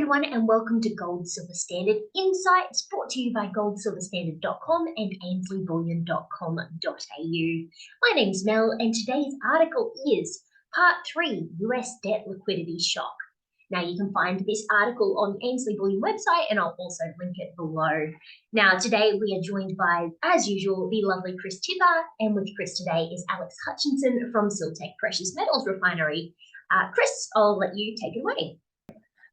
everyone, and welcome to Gold Silver Standard Insights, brought to you by goldsilverstandard.com and ainsleyBullion.com.au. My name's Mel, and today's article is Part 3, US Debt Liquidity Shock. Now, you can find this article on Ainsley Bullion website, and I'll also link it below. Now, today we are joined by, as usual, the lovely Chris Tipper, and with Chris today is Alex Hutchinson from Siltec Precious Metals Refinery. Chris, I'll let you take it away.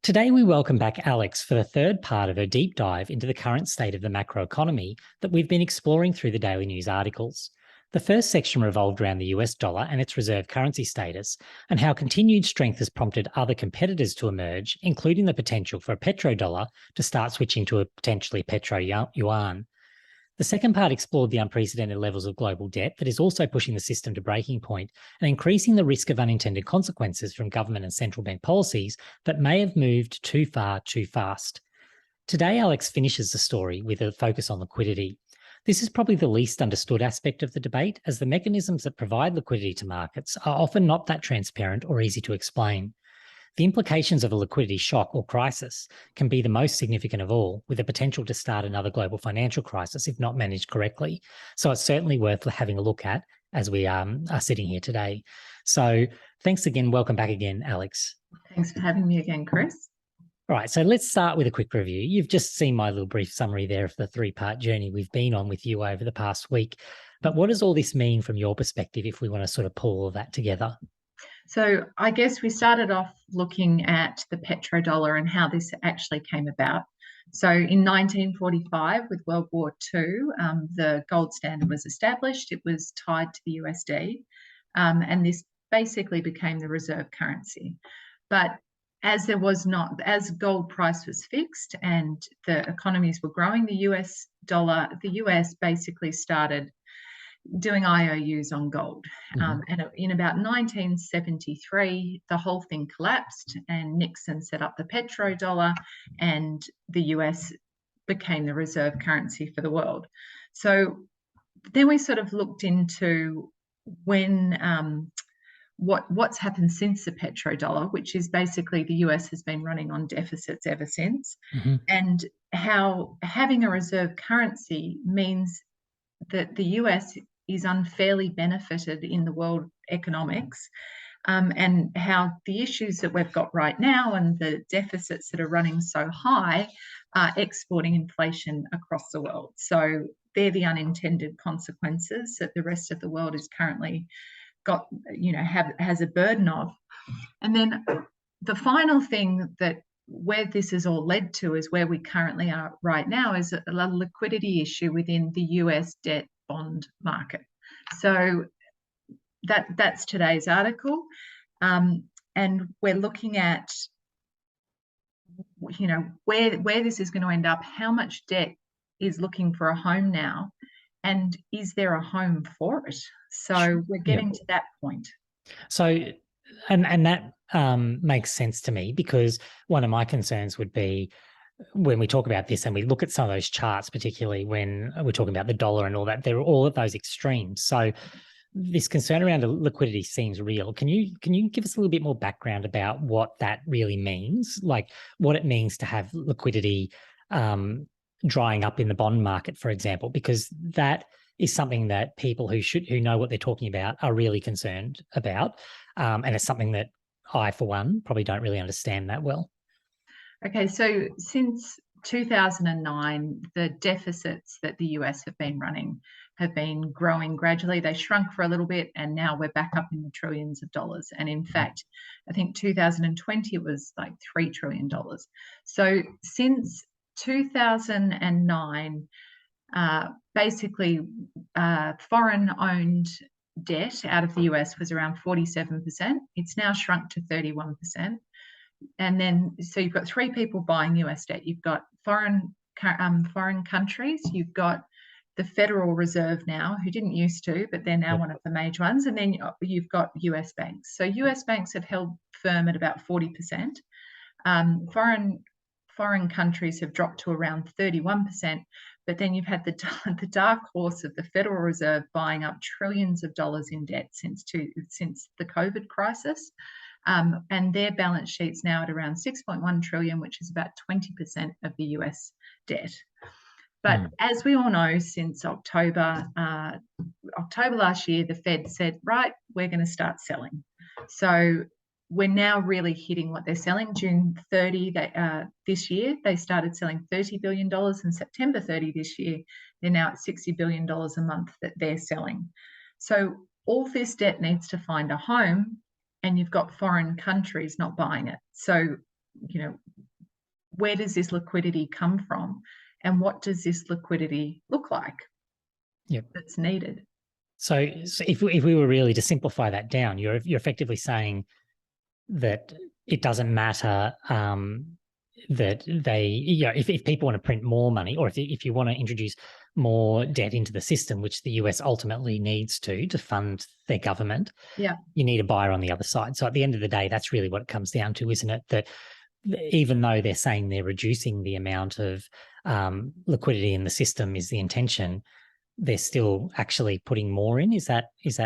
Today, we welcome back Alex for the third part of her deep dive into the current state of the macroeconomy that we've been exploring through the daily news articles. The first section revolved around the US dollar and its reserve currency status, and how continued strength has prompted other competitors to emerge, including the potential for a petrodollar to start switching to a potentially petro-yuan. The second part explored the unprecedented levels of global debt that is also pushing the system to breaking point and increasing the risk of unintended consequences from government and central bank policies that may have moved too far too fast. Today, Alex finishes the story with a focus on liquidity. This is probably the least understood aspect of the debate, as the mechanisms that provide liquidity to markets are often not that transparent or easy to explain. The implications of a liquidity shock or crisis can be the most significant of all, with the potential to start another global financial crisis if not managed correctly. So it's certainly worth having a look at as we are sitting here today. So thanks again. Welcome back again, Alex. Thanks for having me again, Chris. All right, so let's start with a quick review. You've just seen my little brief summary there of the three-part journey we've been on with you over the past week. But what does all this mean from your perspective if we want to sort of pull all of that together? So I guess we started off looking at the petrodollar and how this actually came about. So in 1945, with World War II, the gold standard was established. It was tied to the USD, and this basically became the reserve currency. But as gold price was fixed and the economies were growing, the US basically started doing IOUs on gold. And in about 1973, the whole thing collapsed and Nixon set up the petrodollar and the US became the reserve currency for the world. So then we sort of looked into what's happened since the petrodollar, which is basically the US has been running on deficits ever since, and how having a reserve currency means that the US is unfairly benefited in the world economics, and how the issues that we've got right now and the deficits that are running so high are exporting inflation across the world. So they're the unintended consequences that the rest of the world is currently has a burden of. And then the final thing that where this has all led to is where we currently are right now is a liquidity issue within the US debt bond market. So that's today's article, and we're looking at where this is going to end up, how much debt is looking for a home now, and is there a home for it? So we're getting to that point. So and that makes sense to me, because one of my concerns would be when we talk about this and we look at some of those charts, particularly when we're talking about the dollar and all that, they're all at those extremes. So this concern around liquidity seems real. Can you give us a little bit more background about what that really means, like what it means to have liquidity drying up in the bond market, for example, because that is something that people who know what they're talking about are really concerned about, and it's something that I, for one, probably don't really understand that well. Okay, so since 2009, the deficits that the US have been running have been growing gradually. They shrunk for a little bit, and now we're back up in the trillions of dollars. And in fact, I think 2020 was like $3 trillion. So since 2009, basically foreign-owned debt out of the US was around 47%. It's now shrunk to 31%. And then, so you've got three people buying US debt. You've got foreign countries. You've got the Federal Reserve now, who didn't used to, but they're now one of the major ones. And then you've got US banks. So US banks have held firm at about 40%. Foreign countries have dropped to around 31%. But then you've had the dark horse of the Federal Reserve buying up trillions of dollars in debt since the COVID crisis. and their balance sheet's now at around 6.1 trillion, which is about 20% of the US debt. But as we all know, since October last year, the Fed said, right, we're going to start selling. So we're now really hitting what they're selling. June 30 this year, they started selling $30 billion, and September 30 this year, they're now at $60 billion a month that they're selling. So all this debt needs to find a home, and you've got foreign countries not buying it. So, where does this liquidity come from? And what does this liquidity look like that's needed? So if we were really to simplify that down, you're effectively saying that it doesn't matter that they, if people want to print more money, or if you want to introduce more debt into the system, which the US ultimately needs to fund their government, you need a buyer on the other side. So at the end of the day, that's really what it comes down to, isn't it? That even though they're saying they're reducing the amount of liquidity in the system is the intention, they're still actually putting more in. Is that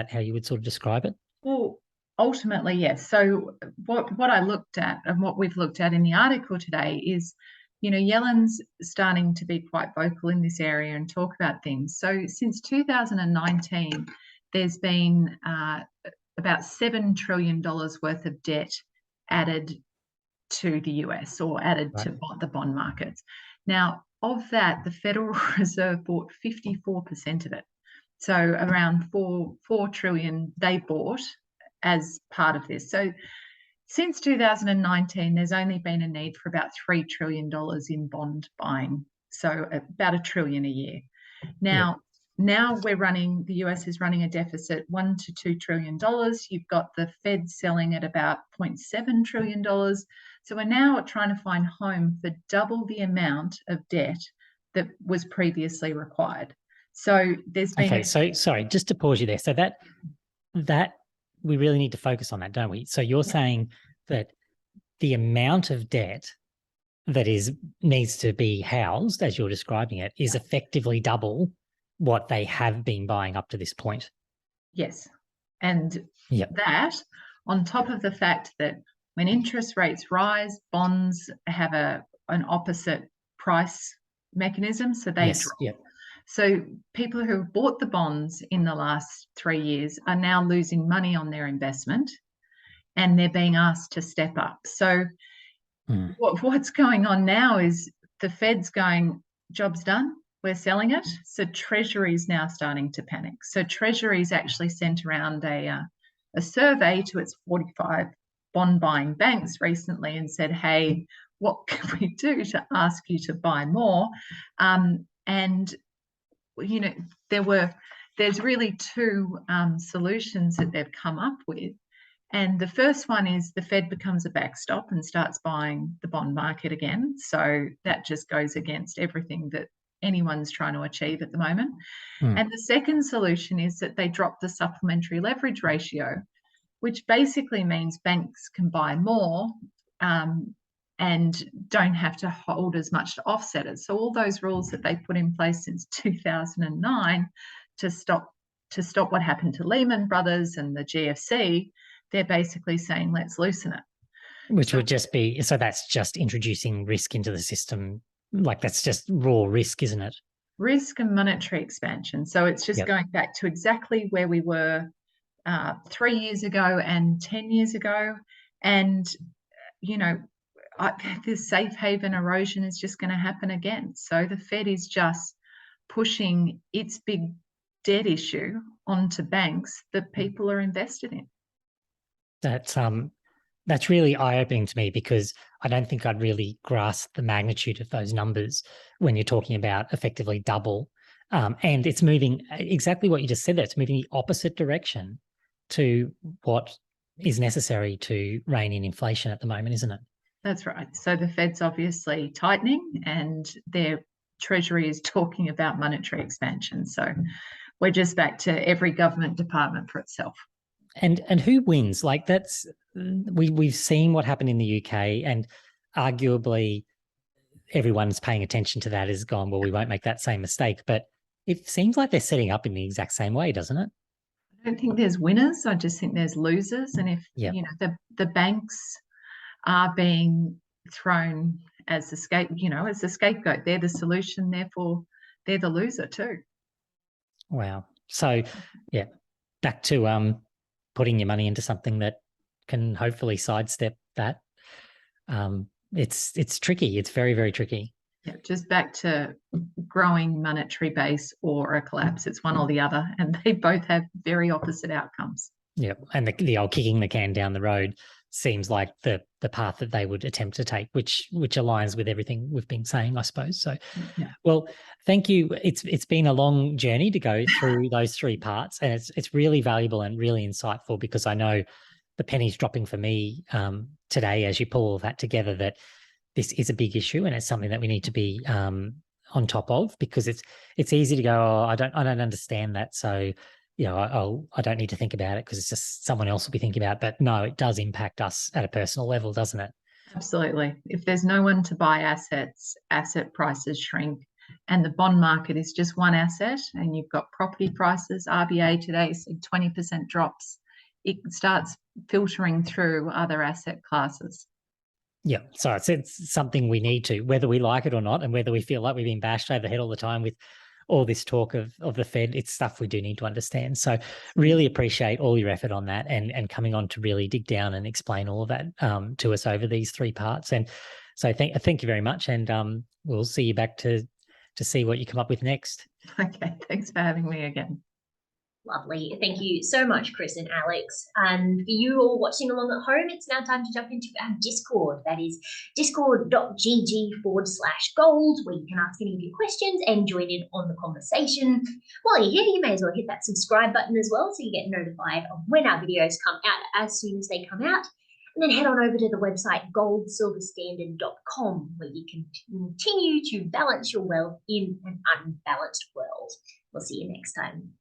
how you would sort of describe it? Well, ultimately, yes. So what I looked at, and what we've looked at in the article today, is, Yellen's starting to be quite vocal in this area and talk about things. So since 2019, there's been about $7 trillion worth of debt added to the US, or added to the bond markets. Now, of that, the Federal Reserve bought 54% of it. So around 4 trillion they bought as part of this. So since 2019, there's only been a need for about $3 trillion in bond buying. So about $1 trillion a year. Now the US is running a deficit $1 to $2 trillion. You've got the Fed selling at about $0.7 trillion. So we're now trying to find home for double the amount of debt that was previously required. So there's been... Okay, so sorry, just to pause you there. So that we really need to focus on that, don't we? So you're saying that the amount of debt that needs to be housed, as you're describing it, is effectively double what they have been buying up to this point. Yes. And that, on top of the fact that when interest rates rise, bonds have an opposite price mechanism, so they drop. So people who have bought the bonds in the last 3 years are now losing money on their investment, and they're being asked to step up. So what's going on now is the Fed's going, job's done, we're selling it. So Treasury is now starting to panic. So Treasury's actually sent around a survey to its 45 bond buying banks recently and said, hey, what can we do to ask you to buy more? And there's really two solutions that they've come up with. And the first one is the Fed becomes a backstop and starts buying the bond market again. So that just goes against everything that anyone's trying to achieve at the moment. And the second solution is that they drop the supplementary leverage ratio, which basically means banks can buy more and don't have to hold as much to offset it. So all those rules that they put in place since 2009 to stop what happened to Lehman Brothers and the GFC, they're basically saying, let's loosen it. Which would just be, so that's just introducing risk into the system. Like that's just raw risk, isn't it? Risk and monetary expansion. So it's just going back to exactly where we were 3 years ago and 10 years ago. And, this safe haven erosion is just going to happen again. So the Fed is just pushing its big debt issue onto banks that people are invested in. That's really eye-opening to me, because I don't think I'd really grasp the magnitude of those numbers when you're talking about effectively double. And it's moving exactly what you just said there. It's moving the opposite direction to what is necessary to rein in inflation at the moment, isn't it? That's right. So the Fed's obviously tightening and their Treasury is talking about monetary expansion. So we're just back to every government department for itself. And who wins? Like we've seen what happened in the UK, and arguably everyone's paying attention to that has gone, well, we won't make that same mistake. But it seems like they're setting up in the exact same way, doesn't it? I don't think there's winners. I just think there's losers. And if Yeah. you know the banks are being thrown as the as the scapegoat, they're the solution. Therefore, they're the loser too. Wow. So, yeah, back to putting your money into something that can hopefully sidestep that. It's tricky. It's very, very tricky. Yeah, just back to growing monetary base or a collapse. It's one or the other, and they both have very opposite outcomes. Yeah, and the old kicking the can down the road seems like the path that they would attempt to take, which aligns with everything we've been saying, I suppose. So, Yeah. Well, thank you. It's been a long journey to go through those three parts, and it's really valuable and really insightful, because I know the penny's dropping for me today as you pull all that together, that this is a big issue and it's something that we need to be on top of, because it's easy to go, oh, I don't understand that, so I don't need to think about it because it's just someone else will be thinking about it. But no, it does impact us at a personal level, doesn't it? Absolutely. If there's no one to buy assets, asset prices shrink, and the bond market is just one asset, and you've got property prices. RBA today said 20% drops. It starts filtering through other asset classes. Yeah, so it's something we need to, whether we like it or not, and whether we feel like we've been bashed over the head all the time with all this talk of the Fed, it's stuff we do need to understand. So really appreciate all your effort on that, and coming on to really dig down and explain all of that to us over these three parts. And so thank you very much, and we'll see you back to see what you come up with next. Okay, thanks for having me again. Lovely. Thank you so much, Chris and Alex. And for you all watching along at home, it's now time to jump into our Discord. That is discord.gg/gold, where you can ask any of your questions and join in on the conversation. While you're here, you may as well hit that subscribe button as well, so you get notified of when our videos come out as soon as they come out. And then head on over to the website goldsilverstandard.com, where you can continue to balance your wealth in an unbalanced world. We'll see you next time.